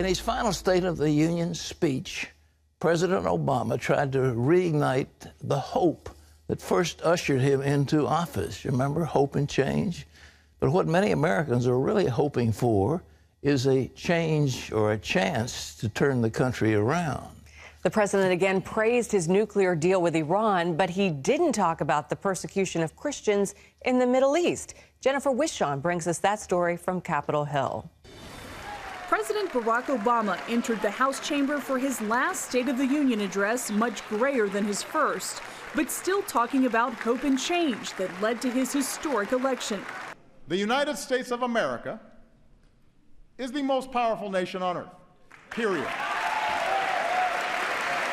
In his final State of the Union speech, President Obama tried to reignite the hope that first ushered him into office. You remember, hope and change? But what many Americans are really hoping for is a change or a chance to turn the country around. The president again praised his nuclear deal with Iran, but he didn't talk about the persecution of Christians in the Middle East. Jennifer Wishon brings us that story from Capitol Hill. President Barack Obama entered the House chamber for his last State of the Union address, much grayer than his first, but still talking about hope and change that led to his historic election. The United States of America is the most powerful nation on earth, period.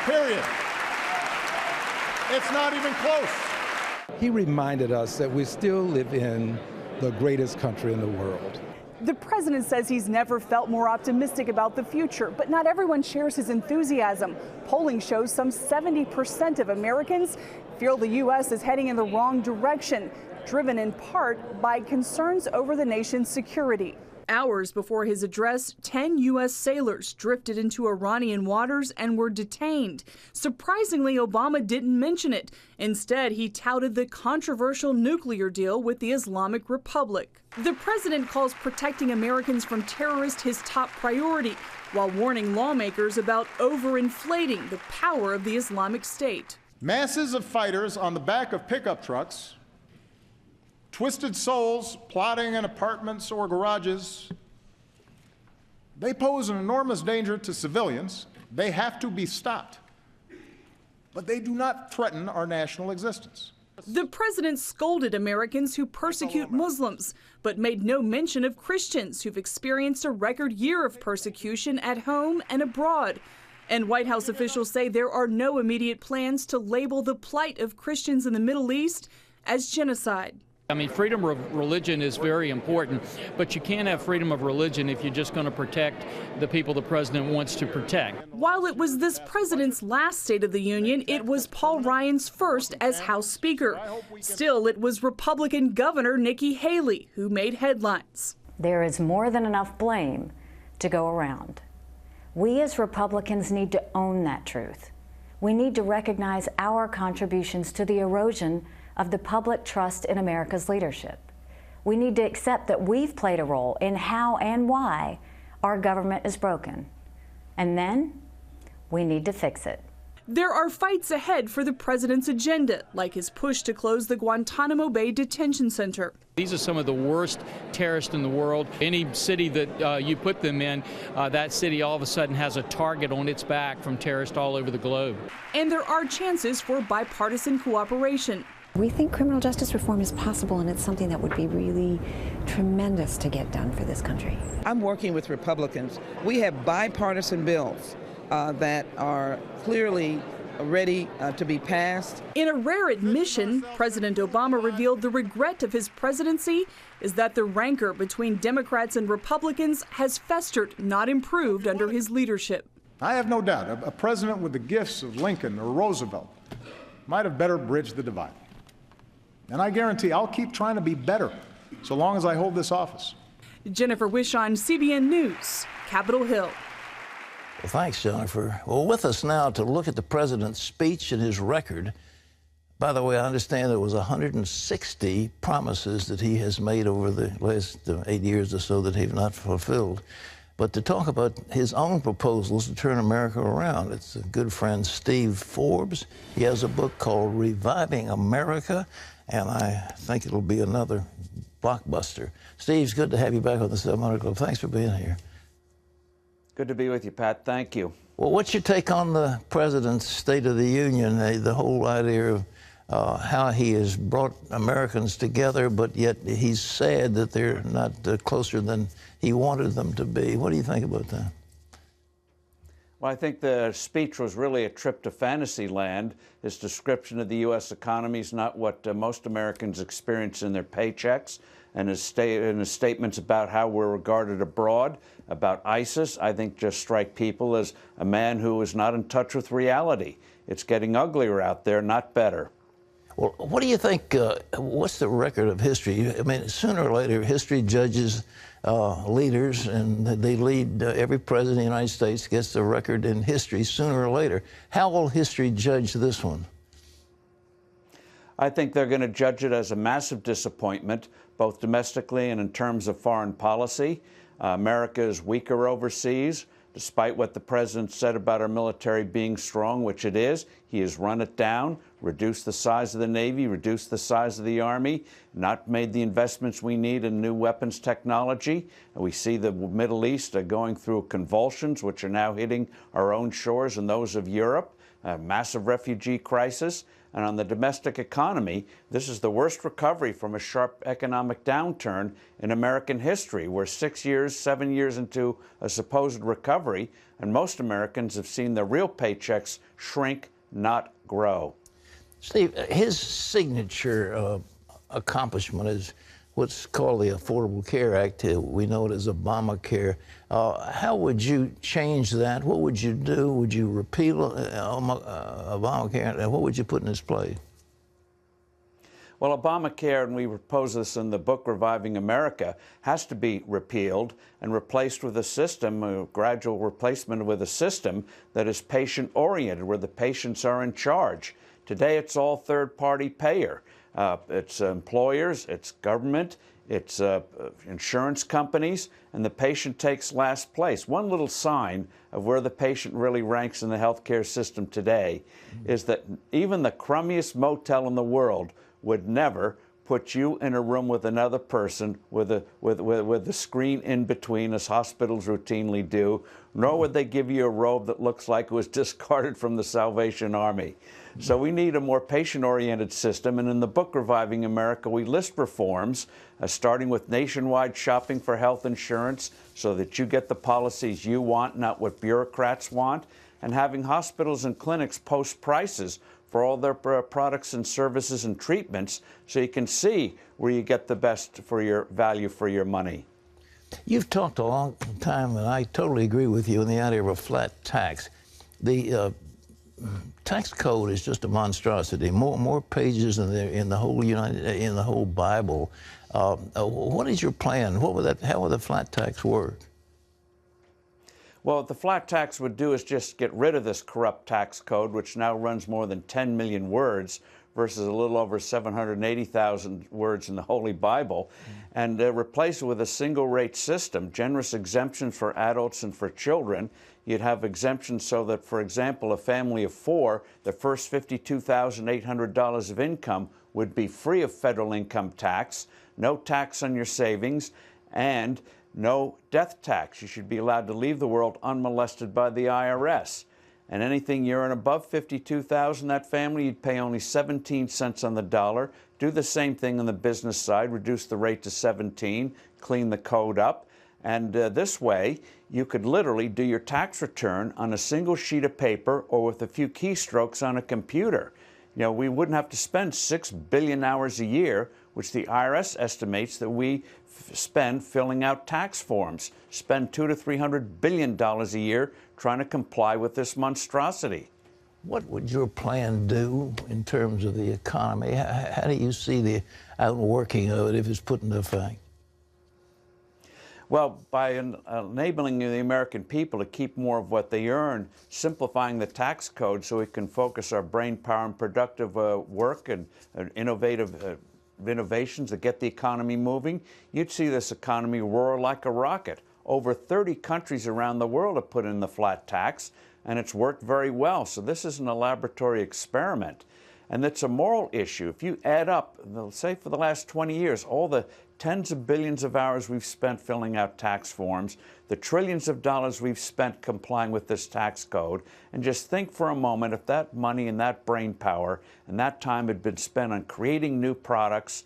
Period. It's not even close. He reminded us that we still live in the greatest country in the world. The president says he's never felt more optimistic about the future, but not everyone shares his enthusiasm. Polling shows some 70% of Americans feel the U.S. is heading in the wrong direction, driven in part by concerns over the nation's security. Hours before his address, 10 U.S. sailors drifted into Iranian waters and were detained. Surprisingly, Obama didn't mention it. Instead, he touted the controversial nuclear deal with the Islamic Republic. The president calls protecting Americans from terrorists his top priority, while warning lawmakers about overinflating the power of the Islamic State. Masses of fighters on the back of pickup trucks, twisted souls plotting in apartments or garages, they pose an enormous danger to civilians. They have to be stopped. But they do not threaten our national existence. The president scolded Americans who persecute Muslims, but made no mention of Christians who've experienced a record year of persecution at home and abroad. And White House officials say there are no immediate plans to label the plight of Christians in the Middle East as genocide. I mean, freedom of religion is very important, but you can't have freedom of religion if you're just going to protect the people the president wants to protect. While it was this president's last State of the Union, it was Paul Ryan's first as House Speaker. Still, it was Republican Governor Nikki Haley who made headlines. There is more than enough blame to go around. We as Republicans need to own that truth. We need to recognize our contributions to the erosion of the public trust in America's leadership. We need to accept that we've played a role in how and why our government is broken. And then we need to fix it. There are fights ahead for the president's agenda, like his push to close the Guantanamo Bay detention center. These are some of the worst terrorists in the world. Any city that you put them in, that city all of a sudden has a target on its back from terrorists all over the globe. And there are chances for bipartisan cooperation. We think criminal justice reform is possible, and it's something that would be really tremendous to get done for this country. I'm working with Republicans. We have bipartisan bills that are clearly ready to be passed. In a rare admission, President Obama revealed the regret of his presidency is that the rancor between Democrats and Republicans has festered, not improved, under his leadership. I have no doubt a president with the gifts of Lincoln or Roosevelt might have better bridged the divide. And I guarantee I'll keep trying to be better so long as I hold this office. Jennifer Wishon, CBN News, Capitol Hill. Well, thanks, Jennifer. Well, with us now to look at the president's speech and his record. By the way, I understand there was 160 promises that he has made over the last 8 years or so that he have not fulfilled. But to talk about his own proposals to turn America around, it's a good friend, Steve Forbes. He has a book called Reviving America, and I think it'll be another blockbuster. Steve, it's good to have you back on the 700 Club. Thanks for being here. Good to be with you, Pat. Thank you. Well, what's your take on the president's State of the Union, the whole idea of how he has brought Americans together, but yet he's sad that they're not closer than he wanted them to be? What do you think about that? Well, I think the speech was really a trip to fantasy land. His description of the U.S. economy is not what most Americans experience in their paychecks. And his statements about how we're regarded abroad, about ISIS, I think just strike people as a man who is not in touch with reality. It's getting uglier out there, not better. Well, what do you think, what's the record of history? I mean, sooner or later, history judges leaders, and they lead every president of the United States gets a record in history sooner or later. How will history judge this one? I think they're going to judge it as a massive disappointment, both domestically and in terms of foreign policy. America is weaker overseas, despite what the president said about our military being strong, which it is. He has run it down, reduced the size of the Navy, reduced the size of the Army, not made the investments we need in new weapons technology. And we see the Middle East going through convulsions, which are now hitting our own shores and those of Europe, a massive refugee crisis. And on the domestic economy, this is the worst recovery from a sharp economic downturn in American history. We're 6 years, 7 years into a supposed recovery, and most Americans have seen their real paychecks shrink, not grow. Steve, his signature accomplishment is what's called the Affordable Care Act. We know it as Obamacare. How would you change that? What would you do? Would you repeal Obamacare? And what would you put in its place? Well, Obamacare, and we propose this in the book Reviving America, has to be repealed and replaced with a system, a gradual replacement with a system that is patient-oriented, where the patients are in charge. Today, it's all third-party payer. It's employers, it's government, it's insurance companies, and the patient takes last place. One little sign of where the patient really ranks in the healthcare system today is that even the crummiest motel in the world would never put you in a room with another person with a screen in between, as hospitals routinely do, nor would they give you a robe that looks like it was discarded from the Salvation Army. So we need a more patient-oriented system, and in the book Reviving America, we list reforms, starting with nationwide shopping for health insurance so that you get the policies you want, not what bureaucrats want, and having hospitals and clinics post prices for all their products and services and treatments so you can see where you get the best for your value for your money. You've talked a long time, and I totally agree with you on the idea of a flat tax. The tax code is just a monstrosity. More pages in the whole Bible. What is your plan? How would the flat tax work? Well, what the flat tax would do is just get rid of this corrupt tax code, which now runs more than 10 million words versus a little over 780,000 words in the Holy Bible, and replace it with a single rate system, generous exemptions for adults and for children. You'd have exemptions so that, for example, a family of four, the first $52,800 of income would be free of federal income tax, no tax on your savings, and no death tax. You should be allowed to leave the world unmolested by the IRS. And anything you earn above $52,000, that family, you'd pay only 17 cents on the dollar. Do the same thing on the business side, reduce the rate to 17, clean the code up. And this way, you could literally do your tax return on a single sheet of paper or with a few keystrokes on a computer. You know, we wouldn't have to spend 6 billion hours a year, which the IRS estimates that we spend filling out tax forms, spend $200 to $300 billion a year trying to comply with this monstrosity. What would your plan do in terms of the economy? How do you see the outworking of it if it's put into effect? Well, by enabling the American people to keep more of what they earn, simplifying the tax code so we can focus our brain power and productive work and innovations that get the economy moving, you'd see this economy roar like a rocket. Over 30 countries around the world have put in the flat tax, and it's worked very well. So this isn't a laboratory experiment. And it's a moral issue. If you add up, say for the last 20 years, all the tens of billions of hours we've spent filling out tax forms, the trillions of dollars we've spent complying with this tax code, and just think for a moment if that money and that brain power and that time had been spent on creating new products,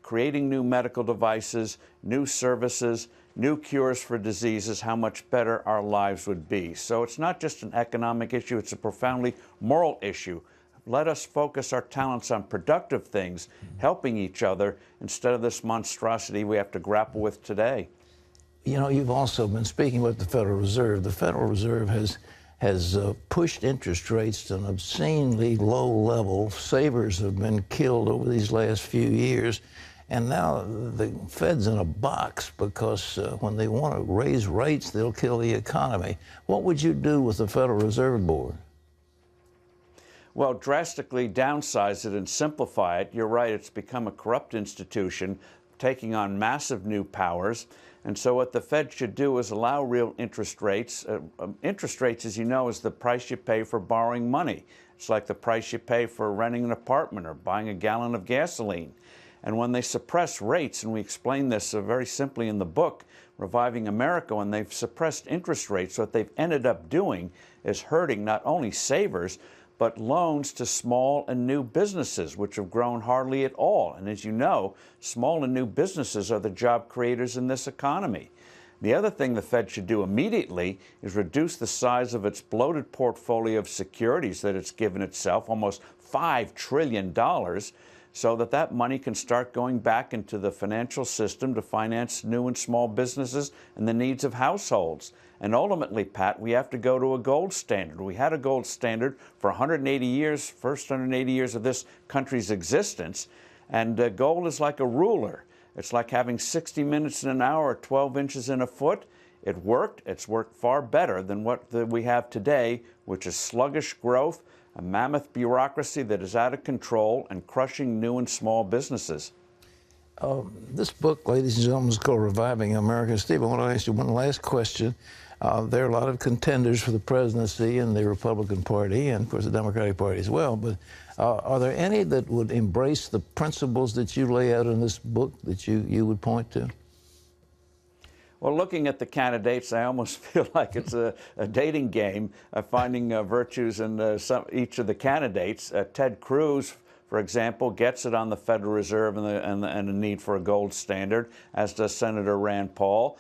creating new medical devices, new services, new cures for diseases, how much better our lives would be. So it's not just an economic issue, it's a profoundly moral issue. Let us focus our talents on productive things, helping each other, instead of this monstrosity we have to grapple with today. You know, you've also been speaking with the Federal Reserve. The Federal Reserve has pushed interest rates to an obscenely low level. Savers have been killed over these last few years. And now the Fed's in a box because when they want to raise rates, they'll kill the economy. What would you do with the Federal Reserve Board? Well, drastically downsize it and simplify it. You're right, it's become a corrupt institution, taking on massive new powers. And so what the Fed should do is allow real interest rates. Interest rates, as you know, is the price you pay for borrowing money. It's like the price you pay for renting an apartment or buying a gallon of gasoline. And when they suppress rates, and we explain this very simply in the book, Reviving America, when they've suppressed interest rates, what they've ended up doing is hurting not only savers, but loans to small and new businesses, which have grown hardly at all. And as you know, small and new businesses are the job creators in this economy. The other thing the Fed should do immediately is reduce the size of its bloated portfolio of securities that it's given itself, almost $5 trillion, so that that money can start going back into the financial system to finance new and small businesses and the needs of households. And ultimately, Pat, we have to go to a gold standard. We had a gold standard for 180 years, first 180 years of this country's existence, and gold is like a ruler. It's like having 60 minutes in an hour or 12 inches in a foot. It worked. It's worked far better than what we have today, which is sluggish growth, a mammoth bureaucracy that is out of control and crushing new and small businesses. This book, ladies and gentlemen, is called Reviving America. Steve, I want to ask you one last question. There are a lot of contenders for the presidency in the Republican Party and, of course, the Democratic Party as well. But are there any that would embrace the principles that you lay out in this book that you would point to? Well, looking at the candidates, I almost feel like it's a dating game, finding virtues in each of the candidates. Ted Cruz, for example, gets it on the Federal Reserve and the need for a gold standard, as does Senator Rand Paul.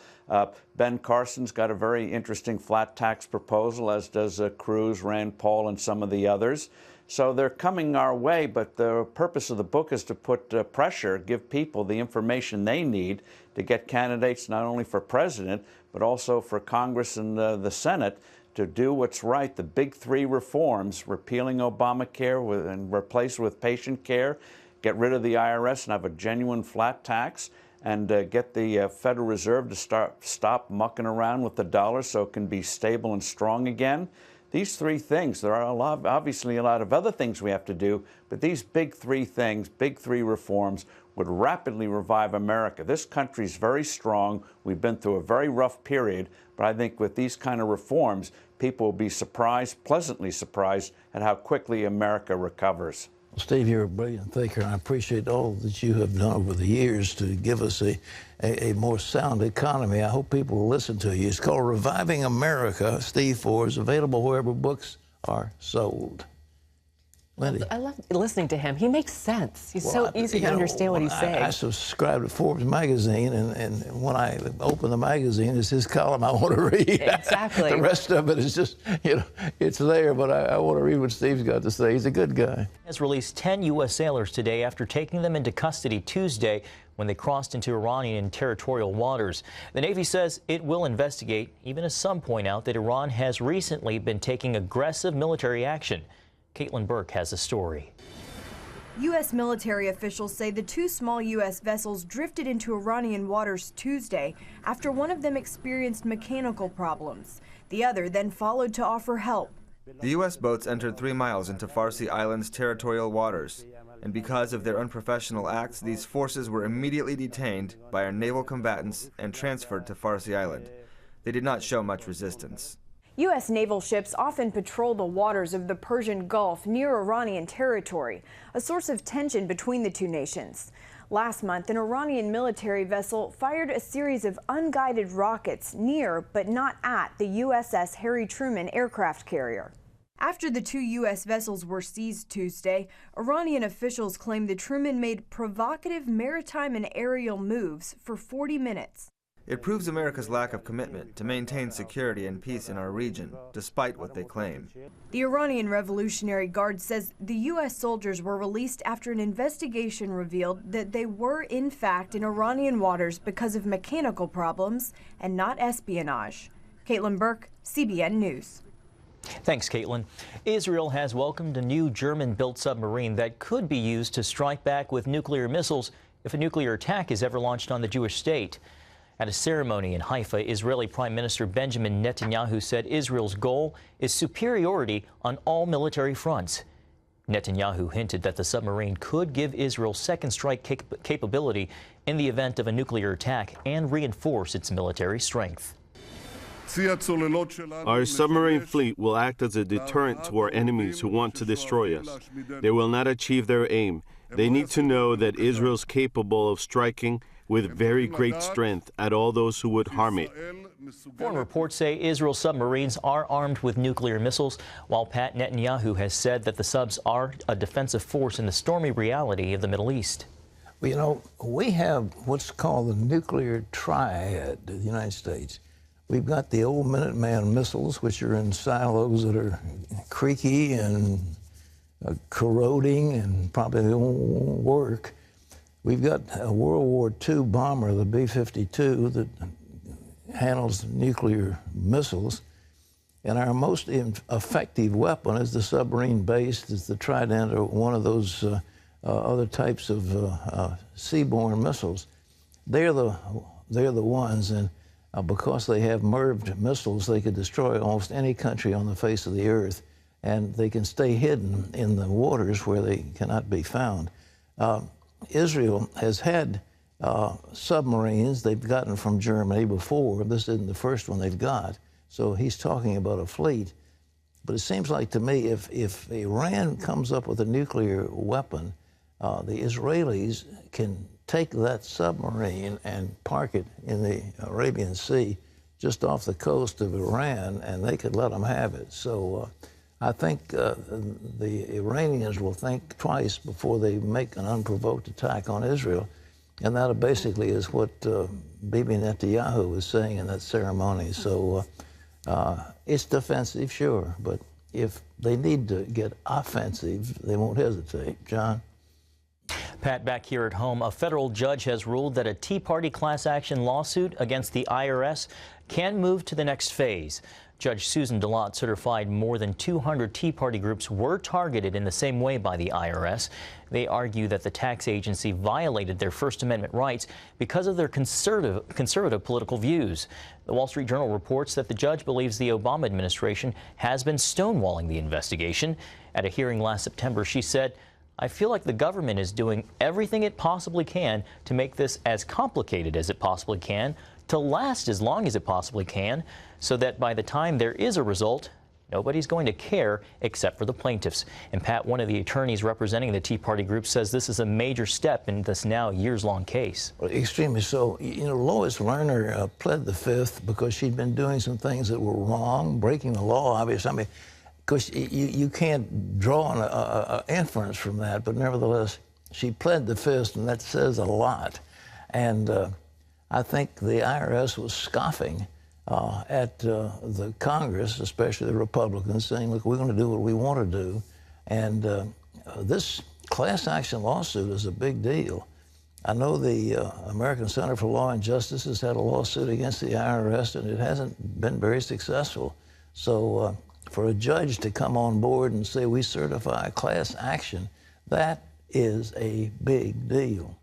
Ben Carson's got a very interesting flat tax proposal, as does Cruz, Rand Paul, and some of the others. So they're coming our way, but the purpose of the book is to put pressure, give people the information they need to get candidates not only for president, but also for Congress and the Senate to do what's right, the big three reforms, repealing Obamacare and replace it with patient care, get rid of the IRS and have a genuine flat tax, and get the Federal Reserve to stop mucking around with the dollar so it can be stable and strong again. These three things, there are obviously a lot of other things we have to do, but these big three things, big three reforms, would rapidly revive America. This country's very strong. We've been through a very rough period, but I think with these kind of reforms, people will be surprised, pleasantly surprised, at how quickly America recovers. Well, Steve, you're a brilliant thinker, and I appreciate all that you have done over the years to give us a more sound economy. I hope people will listen to you. It's called Reviving America. Steve Forbes, available wherever books are sold. Wendy. I love listening to him. He makes sense. He's so easy to understand what he's saying. I subscribe to Forbes magazine, and when I open the magazine, it's his column I want to read. Exactly. The rest of it is just, it's there, but I want to read what Steve's got to say. He's a good guy. Has released 10 U.S. sailors today after taking them into custody Tuesday when they crossed into Iranian territorial waters. The Navy says it will investigate, even as some point out that Iran has recently been taking aggressive military action. Caitlin Burke has a story. U.S. military officials say the two small U.S. vessels drifted into Iranian waters Tuesday after one of them experienced mechanical problems. The other then followed to offer help. The U.S. boats entered 3 miles into Farsi Island's territorial waters, and because of their unprofessional acts, these forces were immediately detained by our naval combatants and transferred to Farsi Island. They did not show much resistance. U.S. naval ships often patrol the waters of the Persian Gulf near Iranian territory, a source of tension between the two nations. Last month, an Iranian military vessel fired a series of unguided rockets near but not at the USS Harry Truman aircraft carrier. After the two U.S. vessels were seized Tuesday, Iranian officials claim the Truman made provocative maritime and aerial moves for 40 minutes. It proves America's lack of commitment to maintain security and peace in our region, despite what they claim. The Iranian Revolutionary Guard says the U.S. soldiers were released after an investigation revealed that they were in fact in Iranian waters because of mechanical problems and not espionage. Caitlin Burke, CBN News. Thanks, Caitlin. Israel has welcomed a new German-built submarine that could be used to strike back with nuclear missiles if a nuclear attack is ever launched on the Jewish state. At a ceremony in Haifa, Israeli Prime Minister Benjamin Netanyahu said Israel's goal is superiority on all military fronts. Netanyahu hinted that the submarine could give Israel second strike capability in the event of a nuclear attack and reinforce its military strength. Our submarine fleet will act as a deterrent to our enemies who want to destroy us. They will not achieve their aim. They need to know that Israel is capable of striking with very great strength at all those who would harm it. Foreign reports say Israel's submarines are armed with nuclear missiles, while Pat Netanyahu has said that the subs are a defensive force in the stormy reality of the Middle East. Well, you know, we have what's called the nuclear triad of the United States. We've got the old Minuteman missiles, which are in silos that are creaky and corroding and probably won't work. We've got a World War II bomber, the B-52, that handles nuclear missiles. And our most effective weapon is the submarine-based, is the Trident, or one of those other types of seaborne missiles. They're the ones, and because they have MIRV missiles, they could destroy almost any country on the face of the earth, and they can stay hidden in the waters where they cannot be found. Israel has had submarines they've gotten from Germany before. This isn't the first one they've got. So he's talking about a fleet. But it seems like to me if Iran comes up with a nuclear weapon, the Israelis can take that submarine and park it in the Arabian Sea just off the coast of Iran, and they could let them have it. So I think the Iranians will think twice before they make an unprovoked attack on Israel. And that basically is what Bibi Netanyahu was saying in that ceremony. So it's defensive, sure, but if they need to get offensive, they won't hesitate. John? Pat, back here at home, a federal judge has ruled that a Tea Party class action lawsuit against the IRS can move to the next phase. Judge Susan DeLotte certified more than 200 Tea Party groups were targeted in the same way by the IRS. They argue that the tax agency violated their First Amendment rights because of their conservative political views. The Wall Street Journal reports that the judge believes the Obama administration has been stonewalling the investigation. At a hearing last September, she said, "I feel like the government is doing everything it possibly can to make this as complicated as it possibly can, to last as long as it possibly can, so that by the time there is a result, nobody's going to care except for the plaintiffs." And Pat, one of the attorneys representing the Tea Party group, says this is a major step in this now years-long case. Well, extremely so. You know, Lois Lerner pled the Fifth because she'd been doing some things that were wrong, breaking the law, obviously. I mean, because you can't draw an inference from that, but nevertheless, she pled the Fifth, and that says a lot. And I think the IRS was scoffing at the Congress, especially the Republicans, saying, look, we're going to do what we want to do. And this class action lawsuit is a big deal. I know the American Center for Law and Justice has had a lawsuit against the IRS, and it hasn't been very successful. So for a judge to come on board and say we certify a class action, that is a big deal.